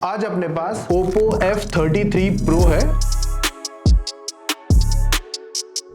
आज अपने पास Oppo F33 Pro है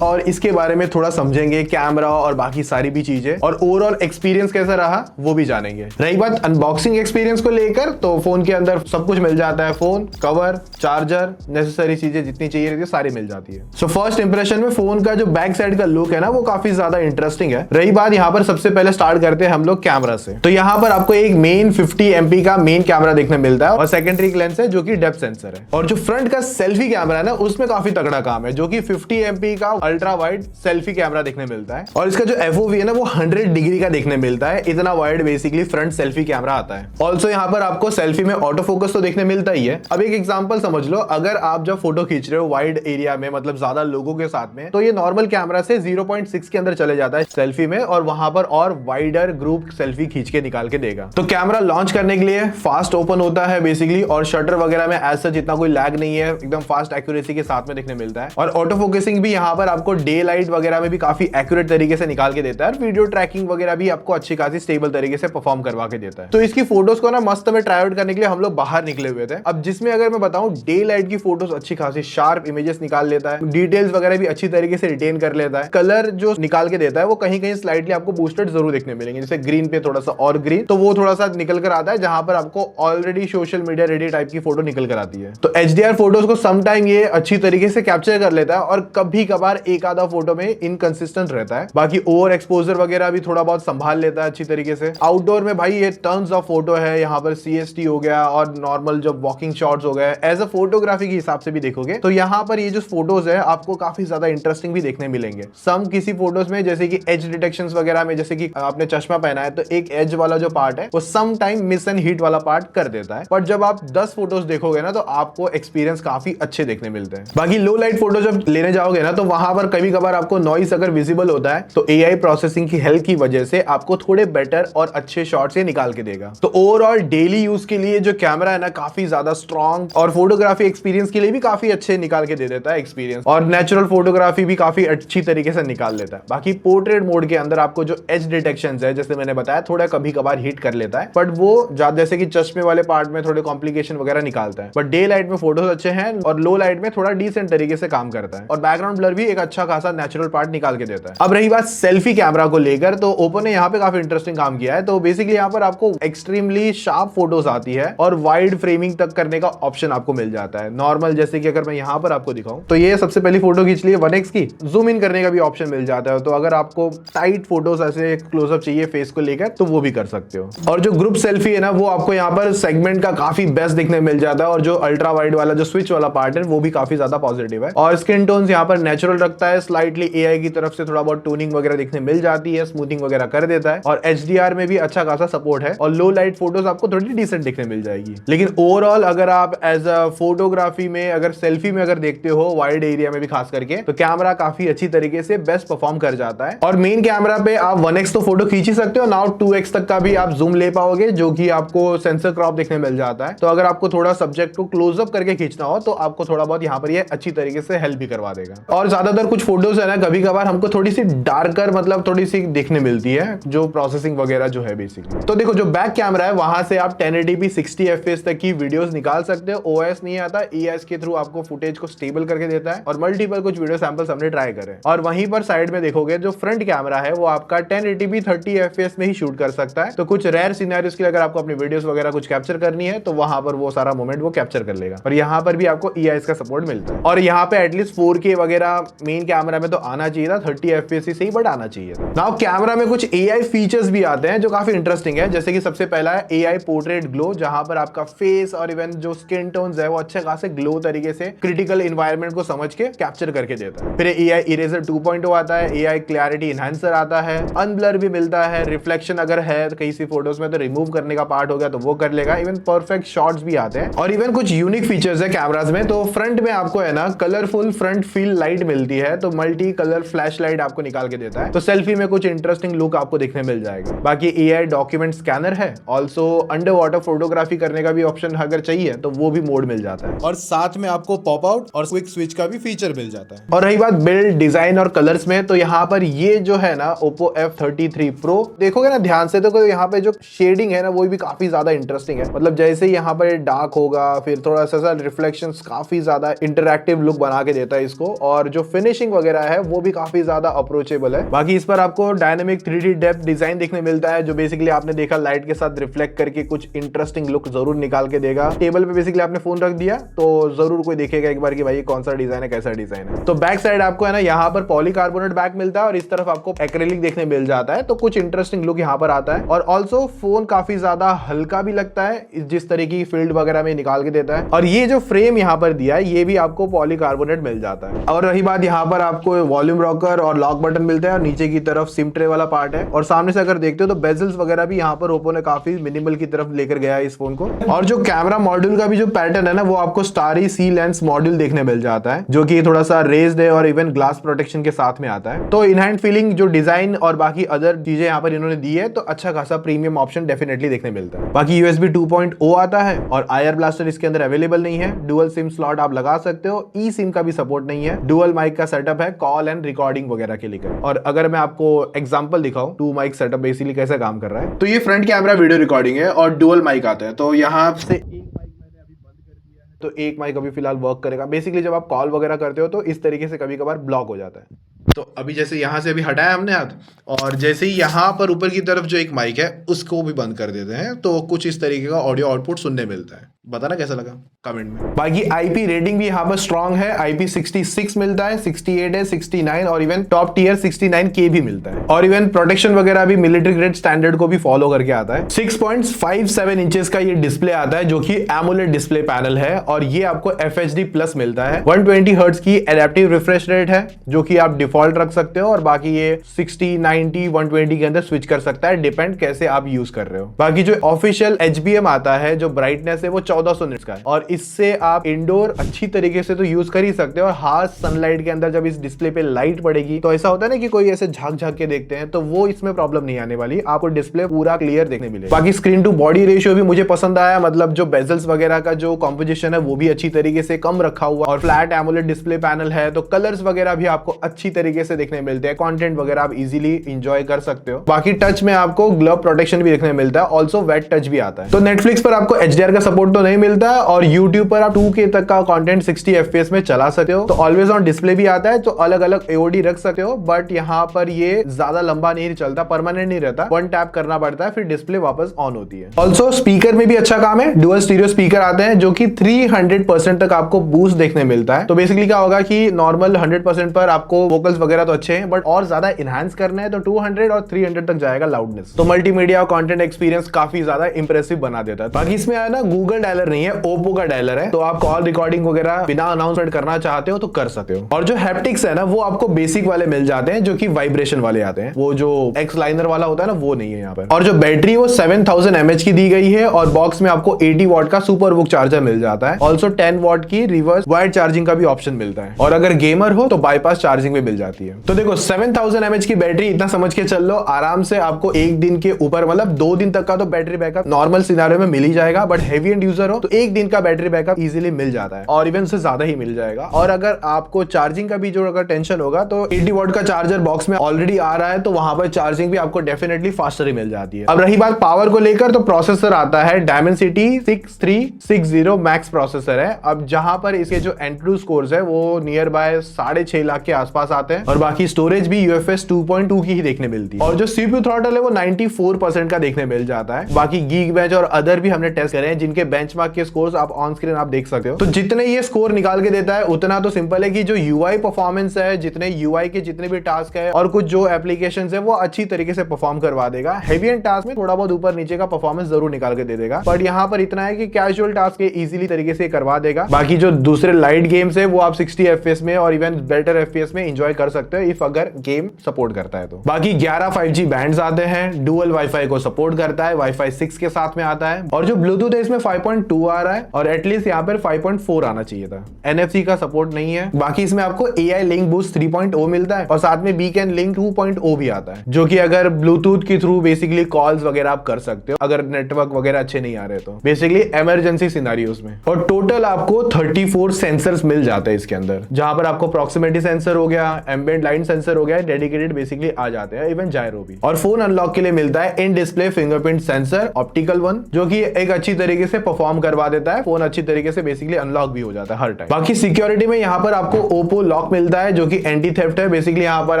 और इसके बारे में थोड़ा समझेंगे, कैमरा और बाकी सारी भी चीजें, और ओवरऑल एक्सपीरियंस कैसा रहा वो भी जानेंगे। रही बात अनबॉक्सिंग एक्सपीरियंस को लेकर, तो फोन के अंदर सब कुछ मिल जाता है, फोन कवर, चार्जर, नेसेसरी चीजें जितनी चाहिए रहती है सारी मिल जाती है। सो फर्स्ट इंप्रेशन में फोन का जो बैक साइड का लुक है ना वो काफी ज्यादा इंटरेस्टिंग है। रही बात यहाँ पर सबसे पहले स्टार्ट करते हैं हम लोग कैमरा से, तो यहाँ पर आपको एक मेन 50 MP का मेन कैमरा देखने मिलता है और सेकेंडरी लेंस है जो कि डेप्थ सेंसर है। और जो फ्रंट का सेल्फी कैमरा है ना उसमें काफी तगड़ा काम है, जो कि 50 MP का अल्ट्रा वाइड सेल्फी कैमरा देखने मिलता है। और इसका जो FOV है ना वो 100 डिग्री का देखने मिलता है, इतना wide basically front selfie camera आता है। ऑल्सो यहाँ पर आपको सेल्फी में ऑटो फोकस तो देखने मिलता ही है। अब एक एग्जांपल समझ लो, अगर आप जब फोटो खींच रहे हो वाइड एरिया में, मतलब ज्यादा लोगों के साथ में, तो ये नॉर्मल कैमरा से 0.6 के अंदर चले जाता है सेल्फी में, और वहां पर और वाइडर ग्रुप सेल्फी खींच के निकाल के देगा। तो कैमरा लॉन्च करने के लिए फास्ट ओपन होता है बेसिकली, और शटर वगैरह में एज सच इतना कोई लैग नहीं है, एकदम फास्ट एक्यूरेसी के साथ में देखने मिलता है। और ऑटो फोकसिंग भी यहाँ पर आपको डे लाइट वगैरह में भी काफी एक्यूरेट तरीके से निकाल के देता है, और वीडियो ट्रैकिंग वगैरह भी आपको अच्छी खासी स्टेबल तरीके से परफॉर्म करवा के देता है। तो इसकी फोटोज को ना मस्त में ट्राई आउट करने के लिए हम लोग बाहर निकले हुए थे। अब जिसमें अगर मैं बताऊं, डे लाइट की फोटोज अच्छी खासी शार्प इमेजेस निकाल लेता है, डिटेल्स वगैरह भी अच्छी तरीके से रिटेन कर लेता है। कलर जो निकाल के देता है वो कहीं कहीं स्लाइटली आपको बूस्टेड जरूर देखने मिलेंगे, जैसे ग्रीन पे थोड़ा सा और ग्रीन, तो वो थोड़ा सा निकल कर आता है जहां पर आपको already social media ready type की फोटो निकल कर आती है। तो HDR फोटोज को समटाइम ये अच्छी तरीके से कैप्चर कर लेता है, और कभी कभार एक आधा फोटो में इनकंसिस्टेंट रहता है। बाकी ओवर एक्सपोजर वगैरह भी थोड़ा बहुत संभाल लेता है अच्छी तरीके से। आउटडोर में भाई ये टन्स ऑफ फोटो है, यहाँ पर CST हो गया और नॉर्मल जो वॉकिंग शॉट्स हो गए, एज अ फोटोग्राफी के हिसाब से भी देखोगे तो यहाँ पर ये जो फोटोज है आपको काफी ज्यादा इंटरेस्टिंग भी देखने मिलेंगे। सम किसी फोटोज में जैसे कि एज डिटेक्शन वगैरह में, जैसे कि आपने चश्मा पहना है तो एक एज वाला जो पार्ट है वो some time miss and hit वाला पार्ट कर देता है, बट जब आप 10 फोटोज देखोगे ना तो आपको एक्सपीरियंस काफी अच्छे देखने मिलते हैं। बाकी लो लाइट फोटो जब लेने जाओगे ना तो वहां पर कभी कभार आपको नॉइस अगर विजिबल होता है तो AI प्रोसेसिंग की हेल्प की वजह से आपको थोड़े बेटर और अच्छे शॉट्स ये निकाल के देगा। तो ओवरऑल डेली यूज के लिए जो कैमरा है ना काफी ज्यादा स्ट्रॉन्ग, और फोटोग्राफी एक्सपीरियंस के लिए भी काफी अच्छे निकाल के दे देता है एक्सपीरियंस, और नेचुरल फोटोग्राफी भी काफी अच्छी तरीके से निकाल लेता है। बाकी पोर्ट्रेट मोड के अंदर आपको जो एज डिटेक्शन है, जैसे मैंने बताया, थोड़ा कभी कभार हिट कर लेता है, बट वो जैसे कि चश्मे वाले पार्ट में थोड़े कॉम्प्लिकेशन वगैरह निकालता है। बट डे लाइट में फोटोज अच्छे हैं और लो लाइट में थोड़ा डिसेंट तरीके से काम करता है, और बैकग्राउंड ब्लर भी एक अच्छा खासा नेचुरल पार्ट निकाल के देता है। अब रही बात सेल्फी कैमरा को लेकर, तो ओप्पो ने यहाँ पे काफी इंटरेस्टिंग काम किया है। तो बेसिकली यहाँ पर आपको एक्सट्रीमली शार्प फोटोज आती है और वाइड फ्रेमिंग तक करने का ऑप्शन आपको मिल जाता है। नॉर्मल जैसे कि अगर मैं यहाँ पर आपको दिखाऊं तो ये सबसे पहली फोटो खींच ली 1x की, जूम इन करने का भी ऑप्शन मिल जाता है। तो अगर आपको टाइट फोटोज ऐसे क्लोजअप चाहिए फेस को लेकर तो वो भी कर सकते हो। और जो ग्रुप सेल्फी है ना वो आपको यहाँ पर सेगमेंट का काफी बेस्ट दिखने मिल जाता है, और जो अल्ट्रा वाइड वाला जो स्विच वाला पार्ट है वो भी काफी ज्यादा पॉजिटिव है। और स्किन टोन्स यहाँ पर नेचुरल रखता है, स्लाइटली AI की तरफ से थोड़ा बहुत टोनिंग वगैरह दिखने मिल जाती है, स्मूथिंग वगैरह कर देता है, और HDR में भी अच्छा खासा सपोर्ट है, और लो लाइट फोटोज आपको थोड़ी डिसेंट दिखने मिल जाएगी। लेकिन ओवरऑल अगर आप एज अ फोटोग्राफी में, अगर सेल्फी में अगर देखते हो वाइड एरिया में भी खास करके, तो कैमरा काफी अच्छी तरीके से बेस्ट परफॉर्म कर जाता है। और मेन कैमरा पे आप 1x तो फोटो खींच ही सकते हो, नाउ 2x तक का भी आप जूम ले पाओगे, जो कि आपको सेंसर क्रॉप देखने मिल जाता है। तो अगर आपको थोड़ा सब्जेक्ट को क्लोजअप करके खींचना हो तो आपको थोड़ा बहुत यहाँ पर ये अच्छी तरीके से हेल्प भी करवा देगा। और ज्यादातर कुछ फोटोज है ना कभी कभार हमको थोड़ी सी डार्कर, मतलब थोड़ी सी देखने मिलती है, जो प्रोसेसिंग वगैरह जो है बेसिकली। तो देखो जो बैक कैमरा है वहां से आप 1080p 60 FPS तक की वीडियोस निकाल सकते हो। OS नहीं आता, EIS के थ्रू आपको फुटेज को स्टेबल करके देता है, और मल्टीपल कुछ वीडियो सैंपल्स हमने ट्राई करे। और वहीं पर साइड में देखोगे जो फ्रंट कैमरा है वो आपका 1080p 30 FPS में ही शूट कर सकता है। तो कुछ रेयर सिनेरियोस के लिए अगर आपको अपनी वीडियोस वगैरह कुछ कैप्चर करनी है तो वहां पर वो सारा मोमेंट वो कैप्चर कर लेगा, और यहाँ पर भी आपको EIS का सपोर्ट मिलता है। और यहाँ पे एटलीस्ट 4K वगैरह मेन कैमरा में तो आना चाहिए था, 30 FPS से ही बट आना चाहिए था। नाउ कैमरा में कुछ AI फीचर्स भी आते हैं जो काफी इंटरेस्टिंग है, जैसे कि सबसे पहला है AI पोर्ट्रेट ग्लो, जहां पर आपका फेस और इवन जो स्किन टोन्स है वो अच्छे खासे ग्लो तरीके से क्रिटिकल एनवायरनमेंट को समझ के कैप्चर करके देता है। फिर AI इरेजर 2.0 आता है, AI क्लैरिटी एनहांसर आता है, अनब्लर भी मिलता है, रिफ्लेक्शन अगर है तो कई सी फोटोज में तो रिमूव करने का पार्ट हो गया तो वो कर लेगा, इवन परफेक्ट शॉट्स भी आते हैं। और इवन कुछ यूनिक फीचर्स है कैमराज में, तो फ्रंट में आपको है ना कलरफुल फ्रंट फील लाइट मिलती है तो मल्टी कलर फ्लैश लाइट आपको निकाल के देता है, तो सेल्फी में कुछ इंटरेस्टिंग लुक आपको देखने मिल जाएगा। बाकी AI डॉक्यूमेंट स्कैनर है, ऑल्सो अंडर वाटर फोटोग्राफी करने का भी ऑप्शन अगर चाहिए तो वो भी मोड मिल जाता है, और साथ में आपको पॉप आउट और क्विक स्विच का भी फीचर मिल जाता है। और रही बात बिल्ड, डिजाइन और कलर्स में, तो यहाँ पर ये जो है ना Oppo F33 Pro देखोगे ना ध्यान से तो यहाँ पे जो शेडिंग है ना वो भी काफी ज्यादा इंटरेस्टिंग है। मतलब जैसे यहाँ पर डार्क होगा, फिर थोड़ा सा रिफ्लेक्शंस, काफी ज्यादा इंटरैक्टिव लुक बना के देता है इसको, और जो फिनिशिंग वगैरह है वो भी काफी ज्यादा अप्रोचेबल है। बाकी इस पर आपको डायनेमिक 3D डेप्थ डिजाइन देखने मिलता है, जो बेसिकली आपने देखा लाइट के साथ रिफ्लेक्ट करके कुछ इंटरेस्टिंग लुक जरूर निकाल के देगा। टेबल पे बेसिकली आपने फोन रख दिया तो जरूर कोई देखेगा एक बार कि भाई कौन सा डिजाइन है, कैसा डिजाइन है। तो बैक साइड आपको है ना यहाँ पर पॉलीकार्बोनेट बैक मिलता है और इस तरफ आपको एक्रेलिक देखने मिल जाता है, तो कुछ इंटरेस्टिंग लुक यहाँ पर आता है। और ऑल्सो फोन काफी ज्यादा हल्का भी लगता है जिस तरीके की फील्ड वगैरह में निकाल के देता है। और ये जो फ्रेम यहाँ पर दिया है ये भी आपको पॉलीकार्बोनेट मिल जाता है। और रही बात यहाँ पर आपको वॉल्यूम रॉकर और लॉक बटन मिलता है, और नीचे की तरफ सिम ट्रे वाला पार्ट है। और सामने से अगर देखते हो तो बेजल्स वगैरह भी यहाँ पर ओप्पो ने काफी मिनिमल की तरफ लेकर गया है इस फोन को। और जो कैमरा मॉड्यूल का भी जो पैटर्न है ना वो आपको स्टारी सी लेंस मॉड्यूल देखने मिल जाता है, जो कि थोड़ा सा रेज्ड है और इवन ग्लास प्रोटेक्शन के साथ में आता है। तो इन हैंड फीलिंग, जो डिजाइन और बाकी अदर चीजें यहाँ पर इन्होंने दी है, तो अच्छा खासा प्रीमियम ऑप्शन डेफिनेटली देखने मिलता है। बाकी USB 2.0 आता है और IR ब्लास्टर इसके अंदर अवेलेबल नहीं है। डुअल सिम स्लॉट आप लगा सकते हो, ई सिम का भी सपोर्ट नहीं है। डुअल माइक का सेटअप है कॉल एंड रिकॉर्डिंग वगैरह के लिए। और अगर मैं आपको एग्जांपल दिखाऊं 2 माइक सेटअप बेसिकली कैसे काम कर रहा है, तो ये फ्रंट कैमरा वीडियो रिकॉर्डिंग है और डुअल माइक आता है। तो यहाँ से एक माइक मैंने अभी बंद कर दिया है, तो एक माइक अभी फिलहाल वर्क करेगा। बेसिकली जब आप कॉल वगैरह करते हो तो इस तरीके से कभी कभार ब्लॉक हो जाता है। तो अभी जैसे यहाँ से अभी हटाया हमने हाथ, और जैसे ही यहाँ पर ऊपर की तरफ जो एक माइक है उसको भी बंद कर देते हैं, तो कुछ इस तरीके का ऑडियो आउटपुट सुनने मिलता है। बताना कैसा लगा कमेंट में। बाकी IP रेटिंग भी यहाँ पर स्ट्रॉन्ग है, IP66 मिलता है, 68 है, 69 और इवन टॉप टीयर 69K भी मिलता है। और इवन प्रोटेक्शन वगैरह भी मिलिट्री ग्रेड स्टैंडर्ड को भी फॉलो करके आता है। 6.57 इंचेस का ये डिस्प्ले आता है, जो कि एमोलेड डिस्प्ले पैनल है, और ये आपको FHD प्लस मिलता है। 120 हर्ट्ज की एडेप्टिव रिफ्रेश रेट है, जो कि आप डिफॉल्ट रख सकते हो, और बाकी ये 60, 90, 120 के अंदर स्विच कर सकता है, डिपेंड कैसे आप यूज कर रहे हो। बाकी जो ऑफिशियल HBM आता है, जो ब्राइटनेस है वो 1400 निट्स का है, और इससे आप इंडोर अच्छी तरीके से तो यूज कर ही सकते हो। और हार्श सनलाइट के अंदर जब इस डिस्प्ले पे लाइट पड़ेगी तो ऐसा होता है ना कि कोई ऐसे झांक झांक के देखते हैं, तो वो इसमें प्रॉब्लम नहीं आने वाली, आपको डिस्प्ले पूरा क्लियर देखने मिलेगा। बाकी स्क्रीन टू बॉडी रेशियो भी मुझे पसंद आया, मतलब जो बेजल्स वगैरह का जो कॉम्पोजिशन है वो भी अच्छी तरीके से कम रखा हुआ, और फ्लैट एमोलेड डिस्प्ले पैनल है, तो कलर्स वगैरह भी आपको अच्छी तरीके से देखने मिलते हैं। कंटेंट वगैरह आप इजीली एंजॉय कर सकते हो। बाकी टच में आपको ग्लव प्रोटेक्शन भी देखने मिलता है, ऑल्सो वेट टच भी आता है। तो नेटफ्लिक्स पर आपको HDR का सपोर्ट तो नहीं मिलता, और YouTube पर आप 2K तक का कंटेंट 60 FPS में चला सकते हो। तो ऑलवेज ऑन डिस्प्ले भी आता है, तो अलग अलग AOD रख सकते हो, बट यहाँ पर ये ज्यादा लंबा नहीं चलता, परमानेंट नहीं रहता, वन टैप करना पड़ता है, फिर डिस्प्ले वापस ऑन होती है। ऑल्सो स्पीकर में भी अच्छा काम है, डुअल स्टीरियो स्पीकर आते हैं, जो कि 300% तक आपको बूस्ट देखने मिलता है। तो बेसिकली क्या होगा कि नॉर्मल 100% पर आपको वोकल्स वगैरह तो अच्छे हैं, बट और ज्यादा इनहांस करना है तो 200 और 300 तक जाएगा लाउडनेस। तो मल्टीमीडिया और कंटेंट एक्सपीरियंस काफी ज्यादा इंप्रेसिव बना देता है। बाकी इसमें है ना गूगल डायलर नहीं है, ओप्पो का डायलर है, तो आप कॉल रिकॉर्डिंग वगैरह बिना अनाउंसमेंट करना चाहते हो तो कर सकते हो। और जो हैप्टिक्स है ना वो आपको बेसिक वाले मिल जाते हैं, जो कि वाइब्रेशन वाले आते हैं, वो जो एक्स लाइनर वाला होता है ना वो नहीं है यहाँ पर। और जो बैटरी वो 7000 mAh की दी गई है, और बॉक्स में आपको 80 वॉट का सुपर बुक चार्जर मिल जाता है। ऑल्सो 10 वॉट की रिवर्स वायर्ड चार्जिंग का भी ऑप्शन मिलता है, और अगर गेमर हो तो बाईपास चार्जिंग भी मिल जाती है। तो देखो 7000 mAh की बैटरी, इतना समझ के चल लो आराम से आपको एक दिन के ऊपर, मतलब 2 दिन तक का तो बैटरी बैकअप नॉर्मल सिनेरियो में मिल ही जाएगा, बट हेवी एंड यूजर हो तो एक दिन का बैटरी बैकअप इजीली मिल जाता है, और इवन से ज्यादा ही मिल जाएगा। और अगर आपको चार्जिंग का भी जो अगर टेंशन होगा तो 80 वॉट का चार्जर बॉक्स में ऑलरेडी आ रहा है, तो वहां पर चार्जिंग भी आपको डेफिनेटली फास्टर ही मिल जाती है। अब रही बात पावर को लेकर, तो प्रोसेसर आता है Dimensity 6360 मैक्स प्रोसेसर है। अब जहां पर इसके जो एंट्रू स्कोर्स है वो नियर बाय 6.5 लाख के आसपास आते हैं, और बाकी स्टोरेज भी UFS 2.2 की ही देखने मिलती है। और जो CPU थ्रॉटल है वो 94% का देखने मिल जाता है। बाकी Geekbench और अदर भी हमने टेस्ट करे हैं, जिनके बेंचमार्क के स्कोर्स आप ऑन स्क्रीन आप देख सकते हो। तो जितने ये स्कोर निकाल के देता है उतना तो सिंपल है कि जो UI परफॉर्मेंस है, जितने UI के जितने भी टास्क है और कुछ जो एप्लीकेशंस है वो अच्छी तरीके से परफॉर्म करवा देगा। हेवी एंड टास्क में थोड़ा बहुत ऊपर नीचे का परफॉर्मेंस जरूर निकाल के दे देगा, बट यहाँ पर इतना है कि कैजुअल टास्क इजीली तरीके से करवा देगा। बाकी जो दूसरे लाइट गेम्स है वो आप 60 FPS में और इवन बेटर FPS में एंजॉय कर सकते हो, इफ अगर गेम सपोर्ट करता है तो। बाकी 11 5G बैंड्स आते हैं, डुअल वाईफाई को सपोर्ट करता है, वाईफाई 6 के साथ में आता है, और जो ब्लूटूथ है इसमें 5.2 आ रहा है और एटलीस्ट यहाँ पर 5.4 आना चाहिए था। NFC का सपोर्ट नहीं है। बाकी इसमें आपको AI लिंक बूस्ट 3.0 मिलता है और साथ में बीकन लिंक 2.0 भी आता है, जो कि अगर ब्लूटूथ के थ्रू बेसिकली कॉल्स वगैरह आप कर सकते हो अगर नेटवर्क वगैरह अच्छे नहीं आ रहे तो, बेसिकली इमरजेंसी सिनेरियोस में। और टोटल आपको 34 सेंसर्स मिल जाते हैं इसके अंदर, जहां पर आपको प्रॉक्सिमिटी सेंसर हो गया, एम्बिएंट लाइट सेंसर हो गया, डेडिकेटेड बेसिकली आ जाते हैं, इवन जायरो भी। और फोन अनलॉक के लिए मिलता है in display fingerprint sensor, optical one, जो कि एक अच्छी तरीके से परफॉर्म करवा देता है। फोन अच्छी तरीके से बेसिकली अनलॉक भी हो जाता है हर टाइम। बाकी सिक्योरिटी में यहाँ पर आपको ओप्पो लॉक मिलता है, जो कि एंटी थेफ्ट है। बेसिकली यहाँ पर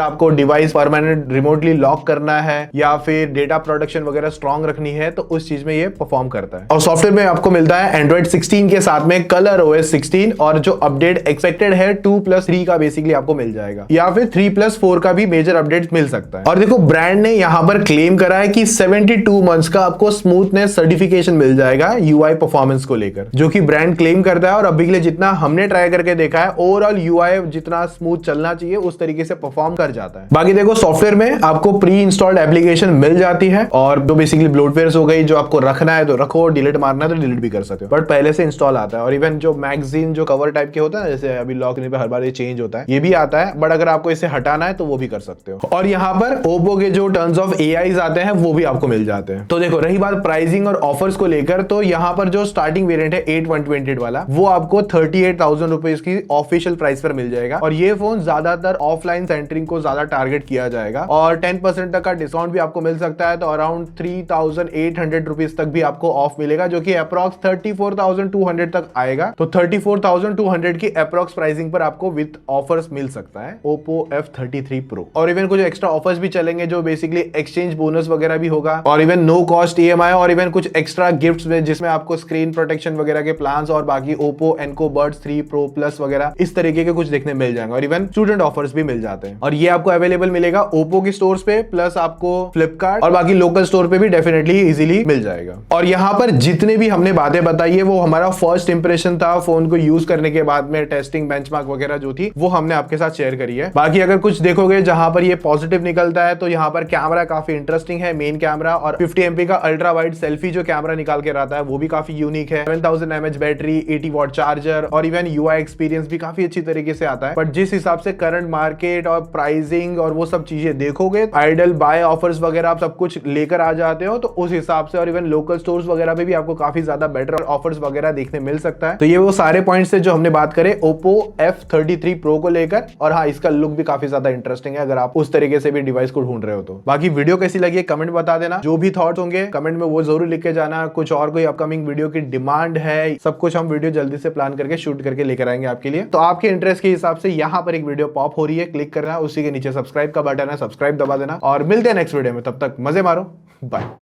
आपको डिवाइस परमानेंट रिमोटली लॉक करना है या फिर डेटा प्रोटेक्शन वगैरह स्ट्रॉन्ग रखनी है तो उस चीज में ये परफॉर्म करता है। और सॉफ्टवेयर में आपको मिलता है एंड्रॉइड 16 के साथ में कलर OS 16, और जो अपडेट एक्सपेक्टेड है 2+3 का बेसिकली आपको मिल जाएगा, या फिर 3+4 का भी मेजर अपडेट मिल सकता है। और देखो ब्रांड ने यहाँ पर क्लेम करा है कि 72 मंथ्स का आपको स्मूथनेस सर्टिफिकेशन मिल जाएगा UI परफॉर्मेंस को लेकर, जो कि ब्रांड क्लेम करता है। और अभी के लिए जितना हमने ट्राई करके देखा है, ओवरऑल UI जितना स्मूथ चलना चाहिए उस तरीके से परफॉर्म कर जाता है। बाकी देखो सॉफ्टवेयर में आपको प्री इंस्टॉल्ड एप्लीकेशन मिल जाती है, और जो बेसिकली ब्लोटवेयर हो गई, जो आपको रखना है तो रखो, डिलीट मारना है तो डिलीट भी कर सकते हो, बट पहले से इंस्टॉल आता है। और इवन जो मैगजीन जो कवर टाइप के होता है, जैसे अभी लॉक पे हर बार ये चेंज होता है, ये भी आता है, बट अगर आपको इसे हटाना है तो वो भी कर सकते हो। और यहाँ पर ओप्पो के जो टर्न्स ऑफ AIs आते हैं वो भी आपको मिल जाते हैं। तो देखो रही बात प्राइसिंग और ऑफर्स को लेकर, तो यहाँ पर जो स्टार्टिंग वेरिएंट है 8/128 वाला, वो आपको 38,000 रुपीज की ऑफिशियल प्राइस पर मिल जाएगा। और ये फोन ज्यादातर ऑफलाइन सेंटरिंग को ज्यादा टारगेट किया जाएगा, और 10% तक का डिस्काउंट भी आपको मिल सकता है। तो अराउंड 3,800 रुपीज तक भी आपको ऑफ मिलेगा, जो कि अप्रॉक्स 34,200 तक आएगा। तो 34,200 की अप्रॉक्स प्राइसिंग पर आपको विद ऑफर्स मिल सकता है Oppo F33 Pro। और इवन कुछ एक्स्ट्रा ऑफर्स भी चलेंगे, जो बेसिकली एक्सचेंज बोनस वगैरह भी होगा, और इवन नो कॉस्ट EMI, और इवन कुछ एक्स्ट्रा गिफ्ट्स में जिसमें आपको स्क्रीन प्रोटेक्शन वगैरह के प्लान्स और बाकी Oppo Enco Buds 3 Pro Plus वगैरह इस तरीके के कुछ देखने मिल जाएंगे। और इवन स्टूडेंट ऑफर्स भी मिल जाते हैं, और ये आपको अवेलेबल मिलेगा Oppo की स्टोर्स पे, प्लस आपको फ्लिपकार्ट और बाकी लोकल स्टोर पे भी डेफिनेटली इजीली मिल जाएगा। और यहाँ पर जितने भी हमने बातें बताई है वो हमारा फर्स्ट इंप्रेशन था, फोन को यूज करने के बाद में टेस्टिंग बेंचमार्क वगैरह जो थी वो हमने आपके साथ शेयर करी है। बाकी अगर कुछ देखोगे जहां पर ये पॉजिटिव निकलता है, तो यहाँ पर कैमरा काफी इंटरेस्टिंग है, मेन कैमरा, और 50 MP का अल्ट्रा वाइड सेल्फी जो कैमरा निकाल के रहता है वो भी काफी यूनिक है। 7000 mAh बैटरी, 80 वॉट चार्जर, और इवन UI एक्सपीरियंस भी काफी अच्छी तरीके से आता है। बट जिस हिसाब से करंट मार्केट और प्राइसिंग और वो सब चीजें देखोगे, आइडल बाय ऑफर्स वगैरह आप सब कुछ लेकर आ जाते हो, तो उस हिसाब से और इवन लोकल स्टोर्स वगैरह पे भी आपको काफी ज्यादा बेटर ऑफर्स वगैरह देखने मिल सकता है। तो ये वो सारे पॉइंट्स है जो हमने बात करे Oppo F33 Pro को लेकर। और हाँ, इसका लुक भी काफी ज्यादा इंटरेस्टिंग है अगर आप उस तरीके से भी डिवाइस को ढूंढ रहे हो तो। बाकी वीडियो कैसी लगी कमेंट बता देना, जो भी थॉट्स होंगे कमेंट में वो जरूर लिख के जाना। कुछ और कोई अपकमिंग वीडियो की डिमांड है, सब कुछ हम वीडियो जल्दी से प्लान करके शूट करके लेकर आएंगे आपके लिए। तो आपके इंटरेस्ट के हिसाब से यहाँ पर एक वीडियो पॉप हो रही है, क्लिक करना, उसी के नीचे सब्सक्राइब का बटन है, सब्सक्राइब दबा देना, और मिलते हैं नेक्स्ट वीडियो में। तब तक मजे मारो, बाय।